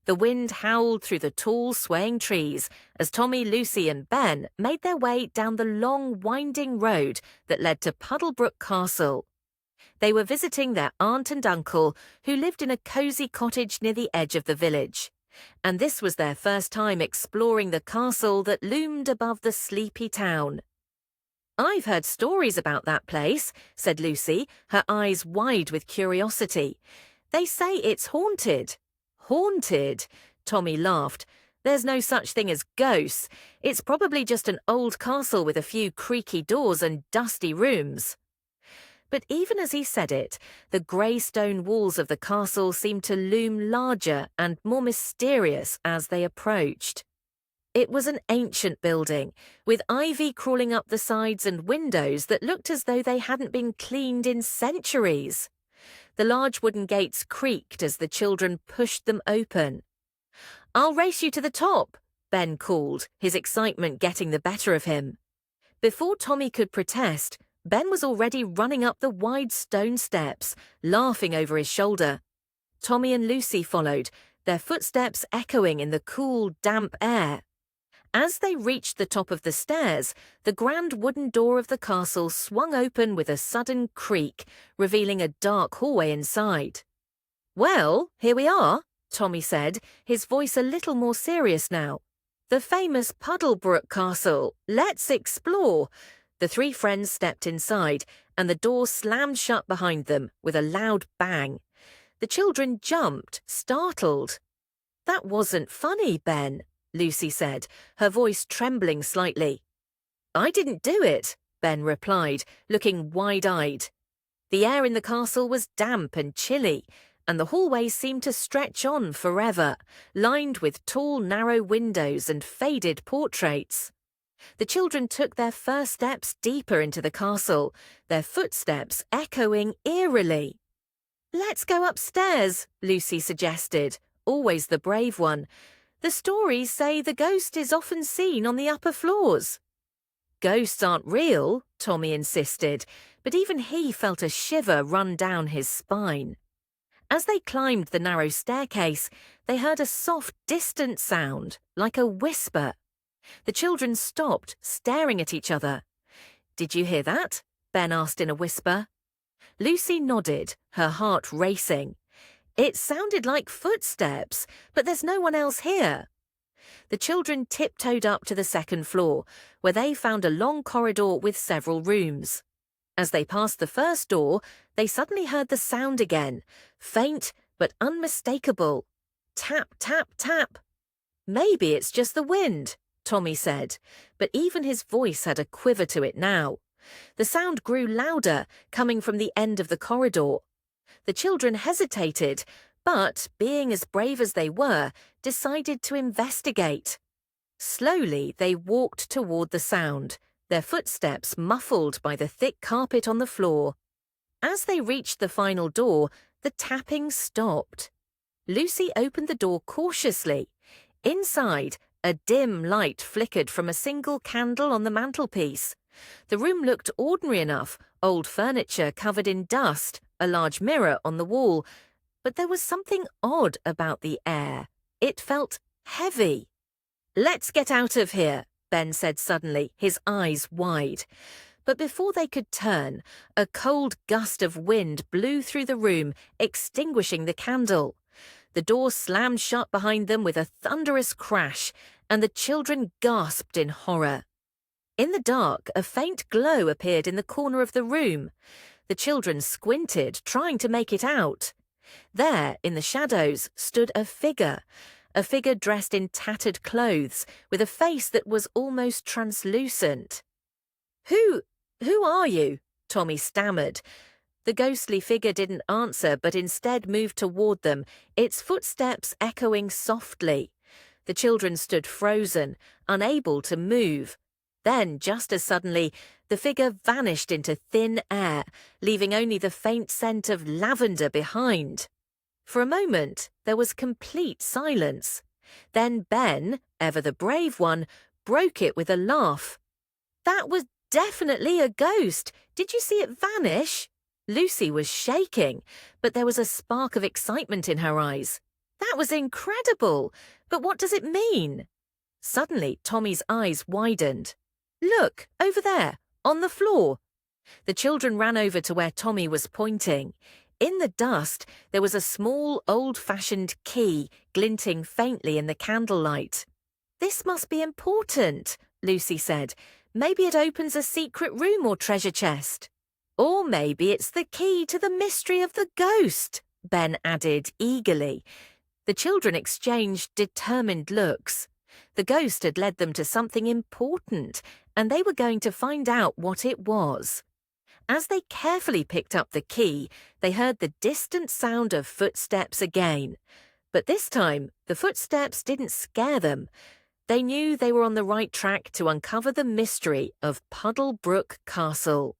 The wind howled through the tall, swaying trees as Tommy, Lucy and Ben made their way down the long, winding road that led to Puddlebrook Castle. They were visiting their aunt and uncle, who lived in a cosy cottage near the edge of the village. And this was their first time exploring the castle that loomed above the sleepy town. "I've heard stories about that place," said Lucy, her eyes wide with curiosity. "They say it's haunted." "Haunted?" Tommy laughed. "There's no such thing as ghosts. It's probably just an old castle with a few creaky doors and dusty rooms." But even as he said it, the grey stone walls of the castle seemed to loom larger and more mysterious as they approached. It was an ancient building, with ivy crawling up the sides and windows that looked as though they hadn't been cleaned in centuries. The large wooden gates creaked as the children pushed them open. "I'll race you to the top," Ben called, his excitement getting the better of him. Before Tommy could protest, Ben was already running up the wide stone steps, laughing over his shoulder. Tommy and Lucy followed, their footsteps echoing in the cool, damp air. As they reached the top of the stairs, the grand wooden door of the castle swung open with a sudden creak, revealing a dark hallway inside. "Well, here we are," Tommy said, his voice a little more serious now. "The famous Puddlebrook Castle. Let's explore." The three friends stepped inside, and the door slammed shut behind them with a loud bang. The children jumped, startled. "That wasn't funny, Ben," Lucy said, her voice trembling slightly. "I didn't do it," Ben replied, looking wide-eyed. The air in the castle was damp and chilly, and the hallways seemed to stretch on forever, lined with tall, narrow windows and faded portraits. The children took their first steps deeper into the castle, their footsteps echoing eerily. "Let's go upstairs," Lucy suggested, always the brave one. "The stories say the ghost is often seen on the upper floors." "Ghosts aren't real," Tommy insisted, but even he felt a shiver run down his spine. As they climbed the narrow staircase, they heard a soft, distant sound, like a whisper. The children stopped, staring at each other. "Did you hear that?" Ben asked in a whisper. Lucy nodded, her heart racing. "It sounded like footsteps, but there's no one else here." The children tiptoed up to the second floor, where they found a long corridor with several rooms. As they passed the first door, they suddenly heard the sound again, faint but unmistakable. Tap, tap, tap. "Maybe it's just the wind," Tommy said, but even his voice had a quiver to it now. The sound grew louder, coming from the end of the corridor. The children hesitated, but, being as brave as they were, decided to investigate. Slowly, they walked toward the sound, their footsteps muffled by the thick carpet on the floor. As they reached the final door, the tapping stopped. Lucy opened the door cautiously. Inside, a dim light flickered from a single candle on the mantelpiece. The room looked ordinary enough, old furniture covered in dust, a large mirror on the wall. But there was something odd about the air. It felt heavy. "Let's get out of here," Ben said suddenly, his eyes wide. But before they could turn, a cold gust of wind blew through the room, extinguishing the candle. The door slammed shut behind them with a thunderous crash, and the children gasped in horror. In the dark, a faint glow appeared in the corner of the room. The children squinted, trying to make it out. There, in the shadows, stood a figure dressed in tattered clothes, with a face that was almost translucent. Who are you?" Tommy stammered. The ghostly figure didn't answer, but instead moved toward them, its footsteps echoing softly. The children stood frozen, unable to move. Then, just as suddenly, the figure vanished into thin air, leaving only the faint scent of lavender behind. For a moment, there was complete silence. Then Ben, ever the brave one, broke it with a laugh. "That was definitely a ghost. Did you see it vanish?" Lucy was shaking, but there was a spark of excitement in her eyes. That was incredible! But what does it mean? Suddenly, Tommy's eyes widened. Look, over there, on the floor. The children ran over to where Tommy was pointing. In the dust, there was a small, old-fashioned key glinting faintly in the candlelight. This must be important, Lucy said. Maybe it opens a secret room or treasure chest. Or maybe it's the key to the mystery of the ghost, Ben added eagerly. The children exchanged determined looks. The ghost had led them to something important, and they were going to find out what it was. As they carefully picked up the key, they heard the distant sound of footsteps again. But this time, the footsteps didn't scare them. They knew they were on the right track to uncover the mystery of Puddlebrook Castle.